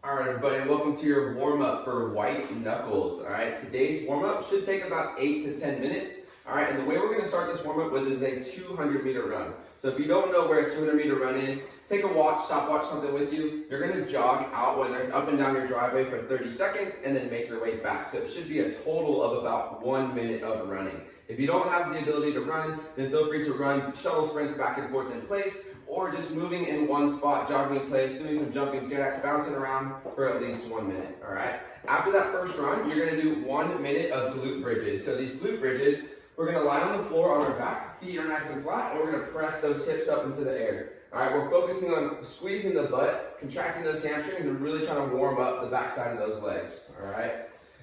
All right, everybody, welcome to your warm-up for white knuckles. All right, today's warm-up should take about 8 to 10 minutes. All right, and the way we're going to start this warm-up with is a 200-meter run. So if you don't know where a 200-meter run is, take a watch, stopwatch, something with you. You're going to jog out, whether it's up and down your driveway for 30 seconds, and then make your way back. So it should be a total of about 1 minute of running. If you don't have the ability to run, then feel free to run shuttle sprints back and forth in place, or just moving in one spot, jogging in place, doing some jumping jacks, bouncing around for at least 1 minute, all right? After that first run, you're gonna do 1 minute of glute bridges. So these glute bridges, we're gonna lie on the floor on our back, feet are nice and flat, and we're gonna press those hips up into the air. All right, we're focusing on squeezing the butt, contracting those hamstrings, and really trying to warm up the backside of those legs, all right?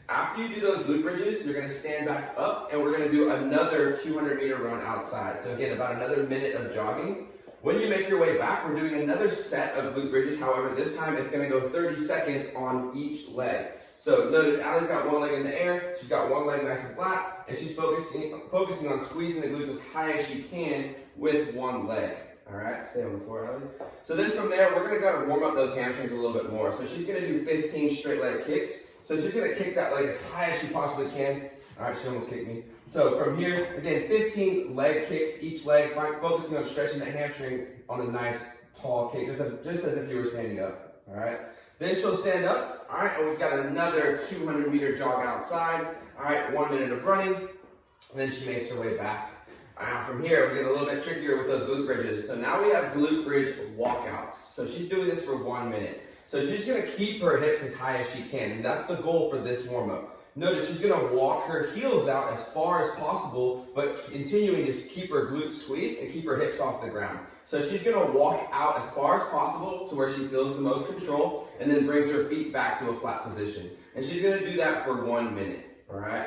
After you do those glute bridges, you're gonna stand back up, and we're gonna do another 200-meter run outside. So again, about another minute of jogging. When you make your way back, we're doing another set of glute bridges. However, this time it's gonna go 30 seconds on each leg. So notice Allie's got one leg in the air, she's got one leg nice and flat, and she's focusing on squeezing the glutes as high as she can with one leg. All right, stay on the floor, Allie. So then from there, we're gonna go warm up those hamstrings a little bit more. So she's gonna do 15 straight leg kicks. So she's gonna kick that leg as high as she possibly can. All right, she almost kicked me. So from here, again, 15 leg kicks each leg, focusing on stretching that hamstring on a nice tall kick, just as if you were standing up, all right? Then she'll stand up, all right, and we've got another 200-meter jog outside, all right, 1 minute of running, and then she makes her way back. Now from here, we get a little bit trickier with those glute bridges. So now we have glute bridge walkouts. So she's doing this for 1 minute. So she's gonna keep her hips as high as she can, and that's the goal for this warm-up. Notice she's gonna walk her heels out as far as possible, but continuing to keep her glutes squeezed and keep her hips off the ground. So she's gonna walk out as far as possible to where she feels the most control, and then brings her feet back to a flat position. And she's gonna do that for 1 minute, all right?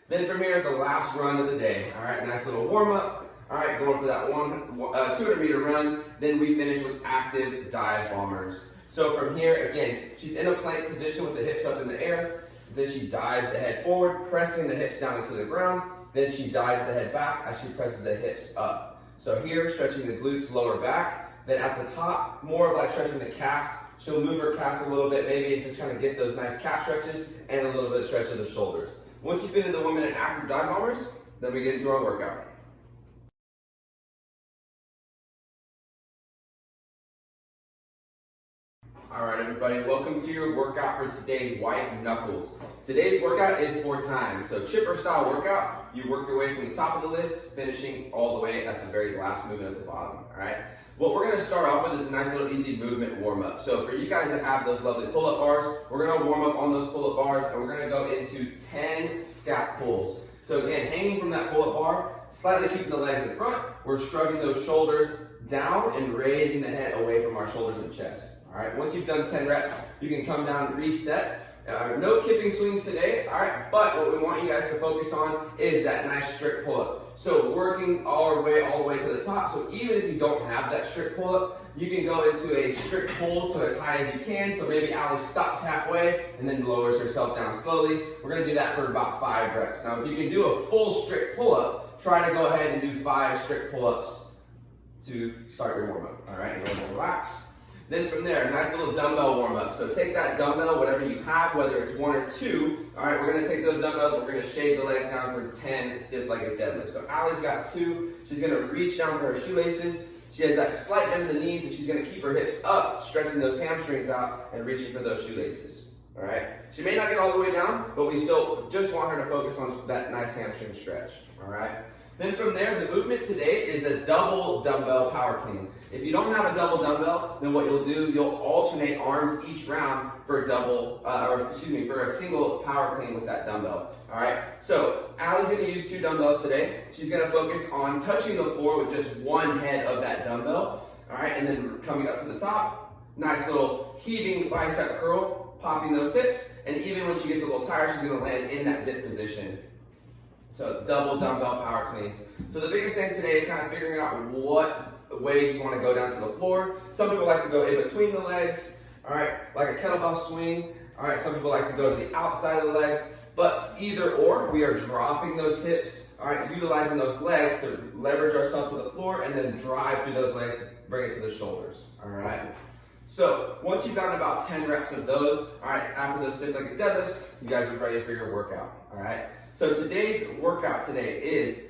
Then from here, the last run of the day, all right? Nice little warm up, all right? Going for that 200-meter run. Then we finish with active dive bombers. So from here, again, she's in a plank position with the hips up in the air. Then she dives the head forward, pressing the hips down into the ground. Then she dives the head back as she presses the hips up. So here, stretching the glutes lower back. Then at the top, more of like stretching the calves. She'll move her calves a little bit, maybe, and just kind of get those nice calf stretches and a little bit of stretch of the shoulders. Once you've been in the 1 minute active dive bombers, then we get into our workout. All right, everybody, welcome to your workout for today, white knuckles. Today's workout is for time. So chipper style workout, you work your way from the top of the list, finishing all the way at the very last movement at the bottom, all right? What we're gonna start off with is a nice little easy movement warm up. So for you guys that have those lovely pull-up bars, we're gonna warm up on those pull-up bars, and we're gonna go into 10 scap pulls. So again, hanging from that pull-up bar, slightly keeping the legs in front, we're shrugging those shoulders down and raising the head away from our shoulders and chest. All right, once you've done 10 reps, you can come down, reset. No kipping swings today, all right? But what we want you guys to focus on is that nice strict pull-up. So working all the way to the top. So even if you don't have that strict pull-up, you can go into a strict pull to as high as you can. So maybe Allie stops halfway and then lowers herself down slowly. We're gonna do that for about 5 reps. Now, if you can do a full strict pull-up, try to go ahead and do 5 strict pull-ups to start your warm-up, all right? And then relax. Then from there, a nice little dumbbell warm up. So take that dumbbell, whatever you have, whether it's 1 or 2. All right, we're gonna take those dumbbells and we're gonna shave the legs down for 10 stiff-legged deadlifts. So Allie's got 2. She's gonna reach down for her shoelaces. She has that slight bend in the knees, and she's gonna keep her hips up, stretching those hamstrings out and reaching for those shoelaces. All right, she may not get all the way down, but we still just want her to focus on that nice hamstring stretch. All right. Then from there, the movement today is a double dumbbell power clean. If you don't have a double dumbbell, then what you'll do, you'll alternate arms each round for a single power clean with that dumbbell. All right. So Allie's going to use 2 dumbbells today. She's going to focus on touching the floor with just one head of that dumbbell. All right, and then coming up to the top, nice little heaving bicep curl, popping those hips, and even when she gets a little tired, she's going to land in that dip position. So double dumbbell power cleans. So the biggest thing today is kind of figuring out what way you want to go down to the floor. Some people like to go in between the legs, all right, like a kettlebell swing. All right, some people like to go to the outside of the legs, but either or, we are dropping those hips, all right, utilizing those legs to leverage ourselves to the floor and then drive through those legs, bring it to the shoulders, all right. So once you've gotten about 10 reps of those, all right, after those stiff-legged deadlifts, you guys are ready for your workout, all right? So today's workout today is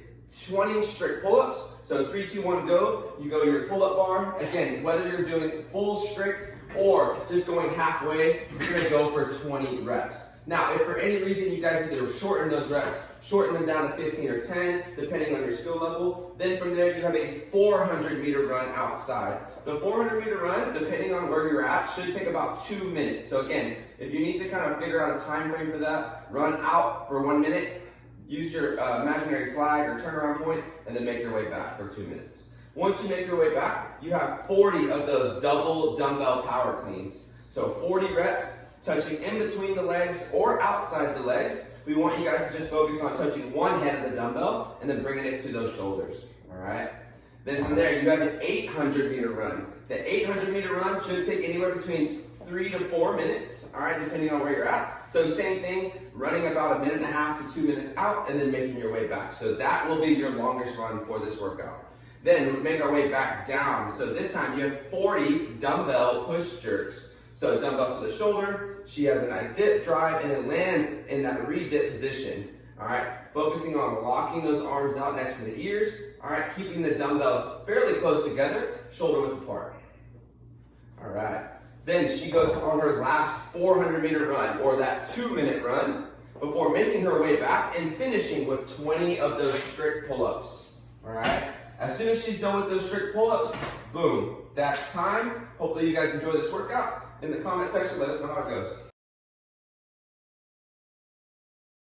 20 strict pull-ups. So 3, 2, 1, go. You go to your pull-up bar. Again, whether you're doing full strict or just going halfway, you're gonna go for 20 reps. Now, if for any reason you guys either shorten those reps, shorten them down to 15 or 10, depending on your skill level, then from there you have a 400-meter run outside. The 400-meter run, depending on where you're at, should take about 2 minutes. So again, if you need to kind of figure out a time frame for that, run out for 1 minute, use your imaginary flag or turnaround point, and then make your way back for 2 minutes. Once you make your way back, you have 40 of those double dumbbell power cleans. So 40 reps, touching in between the legs or outside the legs. We want you guys to just focus on touching one head of the dumbbell and then bringing it to those shoulders, all right? Then from there, you have an 800-meter run. The 800-meter run should take anywhere between 3 to 4 minutes, all right, depending on where you're at. So same thing, running about 1.5 to 2 minutes out and then making your way back. So that will be your longest run for this workout. Then we make our way back down. So this time you have 40 dumbbell push jerks. So dumbbells to the shoulder, she has a nice dip, drive, and it lands in that re-dip position. All right, focusing on locking those arms out next to the ears. All right, keeping the dumbbells fairly close together, shoulder width apart. All right, then she goes on her last 400-meter run, or that 2-minute run, before making her way back and finishing with 20 of those strict pull-ups. All right, as soon as she's done with those strict pull-ups, boom, that's time. Hopefully you guys enjoy this workout. In the comment section, let us know how it goes.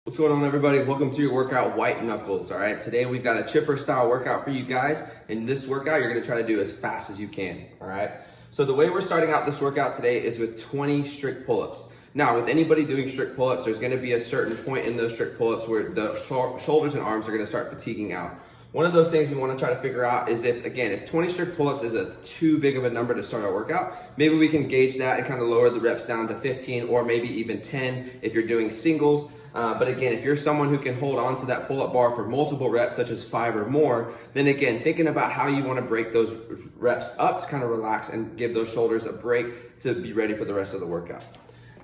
What's going on, everybody? Welcome to your workout, White Knuckles. All right, today we've got a chipper style workout for you guys. In this workout, you're gonna try to do as fast as you can, all right? So the way we're starting out this workout today is with 20 strict pull-ups. Now, with anybody doing strict pull-ups, there's gonna be a certain point in those strict pull-ups where the shoulders and arms are gonna start fatiguing out. One of those things we want to try to figure out is if 20 strict pull-ups is too big of a number to start our workout, maybe we can gauge that and kind of lower the reps down to 15 or maybe even 10 if you're doing singles. But again, if you're someone who can hold on to that pull-up bar for multiple reps, such as 5 or more, then again, thinking about how you want to break those reps up to kind of relax and give those shoulders a break to be ready for the rest of the workout.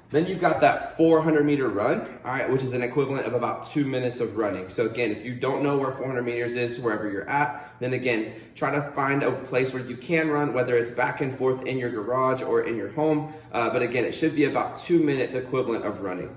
Then you've got that 400-meter run, all right, which is an equivalent of about 2 minutes of running. So again, if you don't know where 400 meters is, wherever you're at, then again, try to find a place where you can run, whether it's back and forth in your garage or in your home. But again, it should be about 2 minutes equivalent of running.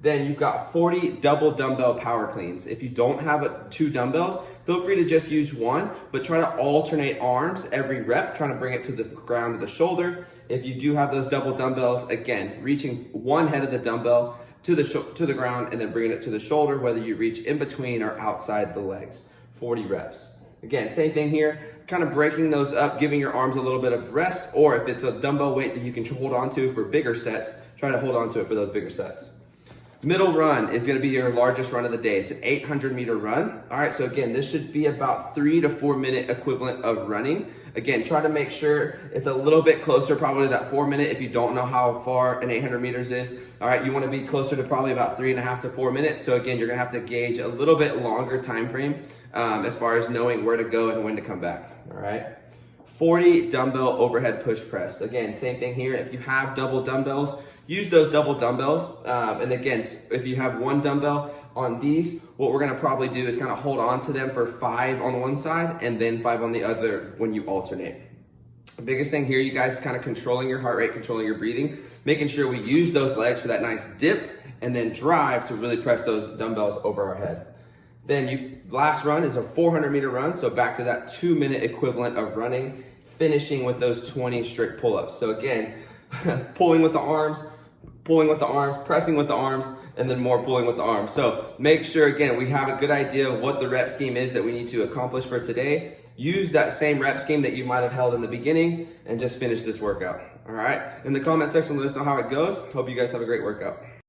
Then you've got 40 double dumbbell power cleans. If you don't have 2 dumbbells, feel free to just use 1, but try to alternate arms every rep, trying to bring it to the ground of the shoulder. If you do have those double dumbbells, again, reaching one head of the dumbbell to the ground and then bringing it to the shoulder, whether you reach in between or outside the legs. 40 reps. Again, same thing here, kind of breaking those up, giving your arms a little bit of rest, or if it's a dumbbell weight that you can hold on to for bigger sets, try to hold on to it for those bigger sets. Middle run is going to be your largest run of the day. It's an 800-meter run. All right, so again, this should be about 3 to 4 minute equivalent of running. Again, try to make sure it's a little bit closer, probably to that 4 minute if you don't know how far an 800 meters is. All right, you want to be closer to probably about 3.5 to 4 minutes. So again, you're going to have to gauge a little bit longer time frame as far as knowing where to go and when to come back. All right. 40 dumbbell overhead push press. Again, same thing here. If you have double dumbbells, use those double dumbbells. And again, if you have 1 dumbbell on these, what we're gonna probably do is kind of hold on to them for 5 on one side and then 5 on the other when you alternate. The biggest thing here, you guys, is kind of controlling your heart rate, controlling your breathing, making sure we use those legs for that nice dip and then drive to really press those dumbbells over our head. Then last run is a 400-meter run, so back to that 2 minute equivalent of running, finishing with those 20 strict pull-ups. So again, pulling with the arms, pressing with the arms, and then more pulling with the arms. So make sure, again, we have a good idea of what the rep scheme is that we need to accomplish for today. Use that same rep scheme that you might have held in the beginning and just finish this workout, all right? In the comment section, let us know how it goes. Hope you guys have a great workout.